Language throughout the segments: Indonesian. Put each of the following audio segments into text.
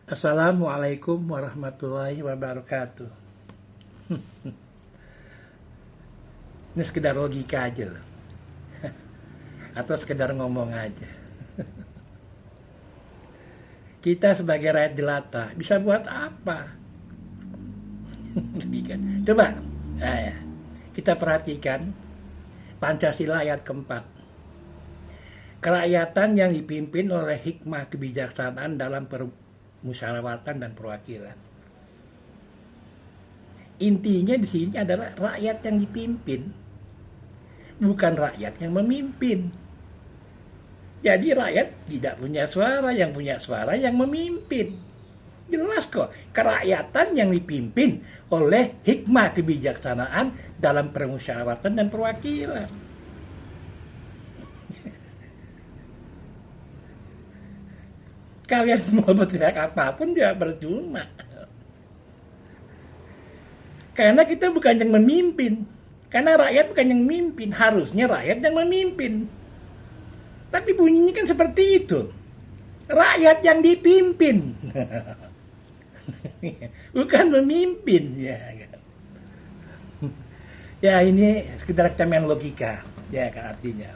Assalamualaikum warahmatullahi wabarakatuh. Ini sekedar logika aja loh. Atau sekedar ngomong aja. Kita sebagai rakyat jelata bisa buat apa? Coba kita perhatikan Pancasila ayat keempat. Kerakyatan yang dipimpin oleh hikmah kebijaksanaan dalam permusyawaratan dan perwakilan. Intinya di sini adalah rakyat yang dipimpin, bukan rakyat yang memimpin. Jadi rakyat tidak punya suara, yang punya suara yang memimpin. Jelas kok, kerakyatan yang dipimpin oleh hikmah kebijaksanaan dalam permusyawaratan dan perwakilan. Kalian mau berteriak apapun juga percuma. Karena kita bukan yang memimpin. Karena rakyat bukan yang memimpin. Harusnya rakyat yang memimpin. Tapi bunyinya kan seperti itu. Rakyat yang dipimpin. Bukan memimpin. Ya ini sekedar cermin logika. Ya kan artinya.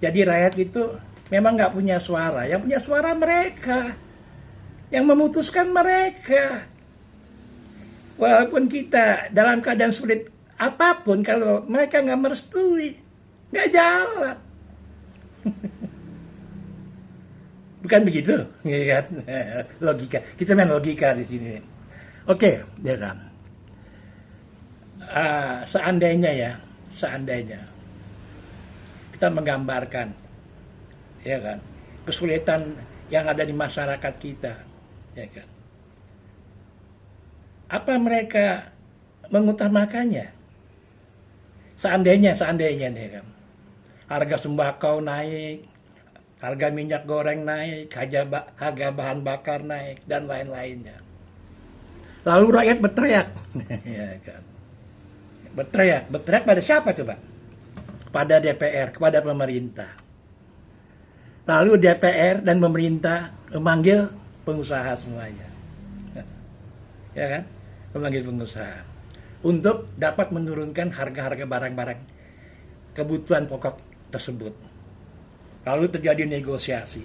Jadi rakyat itu memang nggak punya suara. Yang punya suara mereka. Yang memutuskan mereka. Walaupun kita dalam keadaan sulit apapun, kalau mereka nggak merestui, nggak jalan. Bukan begitu, ya kan? Logika. Kita main logika di sini. Oke, ya kan. Seandainya kita menggambarkan, ya kan, kesulitan yang ada di masyarakat kita, ya kan. Apa mereka mengutamakannya? Seandainya nih kan. Harga sembako naik, harga minyak goreng naik, harga bahan bakar naik, dan lain-lainnya. Lalu rakyat berteriak. Ya kan. Berteriak pada siapa coba? Pada DPR, kepada pemerintah. Lalu DPR dan pemerintah memanggil pengusaha semuanya. Ya kan? Memanggil pengusaha untuk dapat menurunkan harga-harga barang-barang kebutuhan pokok tersebut. Lalu terjadi negosiasi.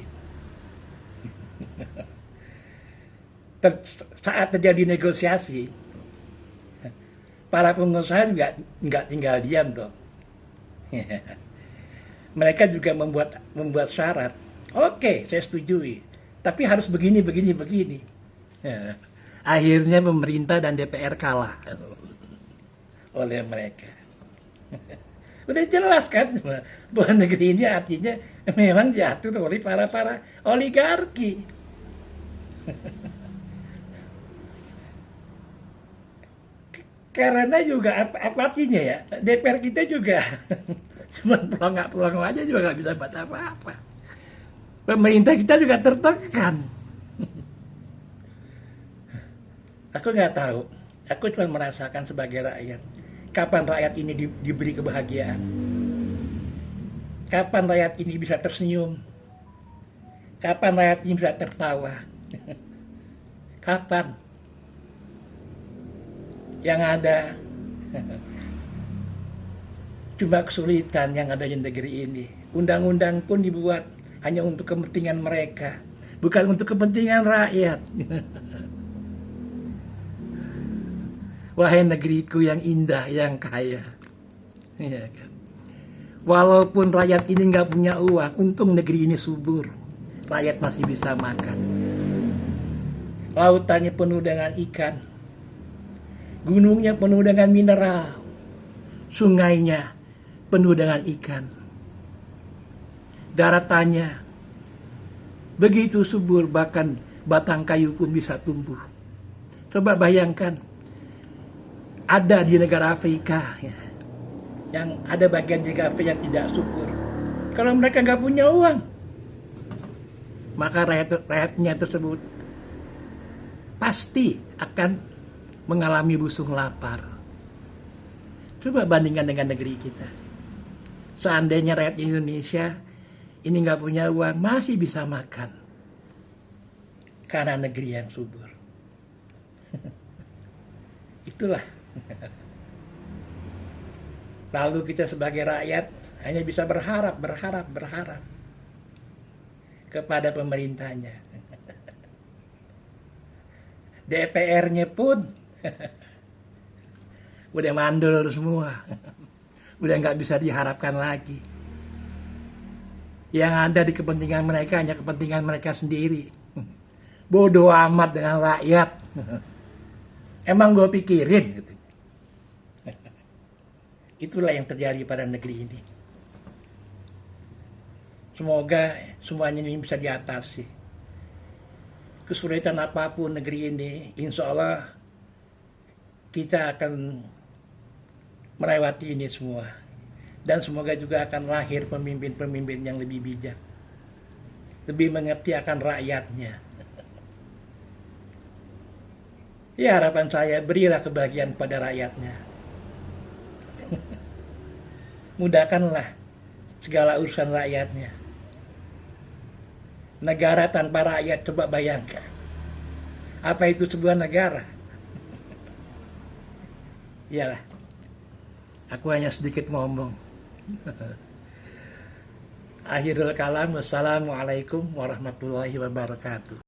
Saat terjadi negosiasi, para pengusaha juga nggak tinggal diam toh. Mereka juga membuat syarat. Oke, saya setujui. Tapi harus begini. Akhirnya pemerintah dan DPR kalah oleh mereka. Udah jelas kan bahwa negeri ini artinya memang jatuh oleh para oligarki. Karena juga apa artinya ya, DPR kita juga cuma pelongo aja juga nggak bisa buat apa-apa. Pemerintah kita juga tertekan. Aku nggak tahu. Aku cuma merasakan sebagai rakyat. Kapan rakyat ini diberi kebahagiaan? Kapan rakyat ini bisa tersenyum? Kapan rakyat ini bisa tertawa? Kapan? Yang ada cuma kesulitan yang ada di negeri ini. Undang-undang pun dibuat hanya untuk kepentingan mereka, bukan untuk kepentingan rakyat. Wahai negeriku yang indah, yang kaya. Ya kan? Walaupun rakyat ini nggak punya uang, untung negeri ini subur. Rakyat masih bisa makan. Lautannya penuh dengan ikan. Gunungnya penuh dengan mineral. Sungainya penuh dengan ikan. Daratannya begitu subur, bahkan batang kayu pun bisa tumbuh. Coba bayangkan, ada di negara Afrika ya, yang ada bagian negara Afrika yang tidak subur. Kalau mereka nggak punya uang, maka rakyatnya tersebut pasti akan mengalami busung lapar. Coba bandingkan dengan negeri kita. Seandainya rakyat Indonesia ini nggak punya uang, masih bisa makan. karena negeri yang subur. Itulah. Lalu kita sebagai rakyat hanya bisa berharap kepada pemerintahnya. DPR-nya pun udah mandul semua. Udah nggak bisa diharapkan lagi. Yang ada di kepentingan mereka hanya kepentingan mereka sendiri. Bodoh amat dengan rakyat. Emang gue pikirin gitu. Itulah yang terjadi pada negeri ini. Semoga semuanya ini bisa diatasi. Kesulitan apapun negeri ini, insya Allah kita akan melewati ini semua. Dan semoga juga akan lahir pemimpin-pemimpin yang lebih bijak. Lebih mengerti akan rakyatnya. Ya, harapan saya, berilah kebahagiaan pada rakyatnya. Mudahkanlah segala urusan rakyatnya. Negara tanpa rakyat, coba bayangkan. Apa itu sebuah negara? Iyalah, aku hanya sedikit ngomong. Akhirul kalam, wassalamualaikum warahmatullahi wabarakatuh.